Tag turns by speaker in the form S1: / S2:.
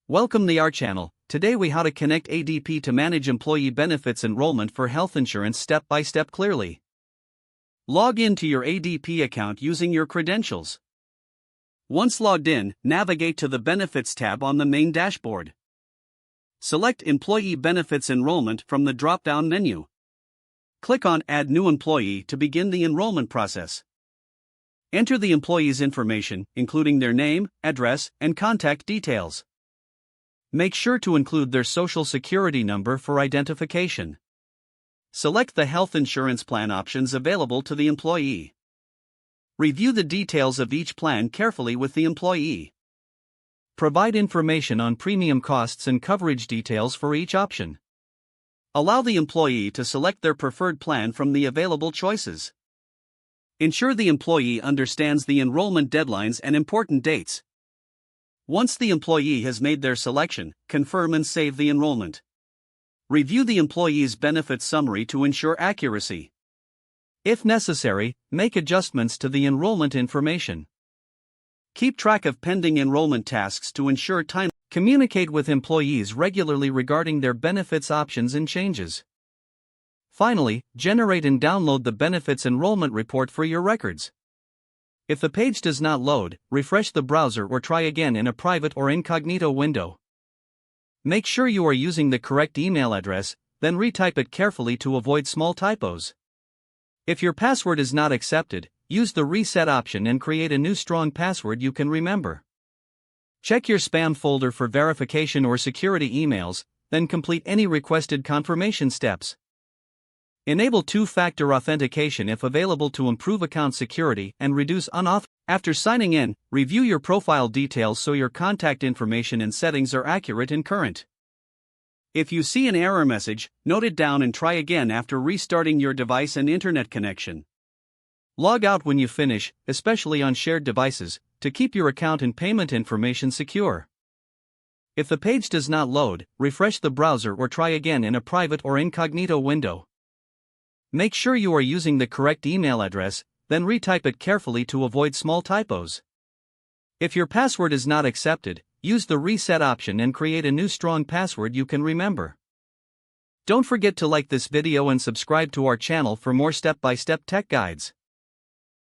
S1: Welcome to our channel. Today we how to connect ADP to manage employee benefits enrollment for health insurance step by step clearly. Log in to your ADP account using your credentials. Once logged in, navigate to the Benefits tab on the main dashboard. Select Employee Benefits Enrollment from the drop-down menu. Click on Add New Employee to begin the enrollment process. Enter the employee's information, including their name, address, and contact details. Make sure to include their social security number for identification. Select the health insurance plan options available to the employee. Review the details of each plan carefully with the employee. Provide information on premium costs and coverage details for each option. Allow the employee to select their preferred plan from the available choices. Ensure the employee understands the enrollment deadlines and important dates. Once the employee has made their selection, confirm and save the enrollment. Review the employee's benefits summary to ensure accuracy. If necessary, make adjustments to the enrollment information. Keep track of pending enrollment tasks to ensure time. Communicate with employees regularly regarding their benefits options and changes. Finally, generate and download the benefits enrollment report for your records. If the page does not load, refresh the browser or try again in a private or incognito window. Make sure you are using the correct email address, then retype it carefully to avoid small typos. If your password is not accepted, use the reset option and create a new strong password you can remember. Check your spam folder for verification or security emails, then complete any requested confirmation steps. Enable two-factor authentication if available to improve account security and reduce unauthorized. After signing in, review your profile details so your contact information and settings are accurate and current. If you see an error message, note it down and try again after restarting your device and internet connection. Log out when you finish, especially on shared devices, to keep your account and payment information secure. If the page does not load, refresh the browser or try again in a private or incognito window. Make sure you are using the correct email address, then retype it carefully to avoid small typos. If your password is not accepted, use the reset option and create a new strong password you can remember. Don't forget to like this video and subscribe to our channel for more step-by-step tech guides.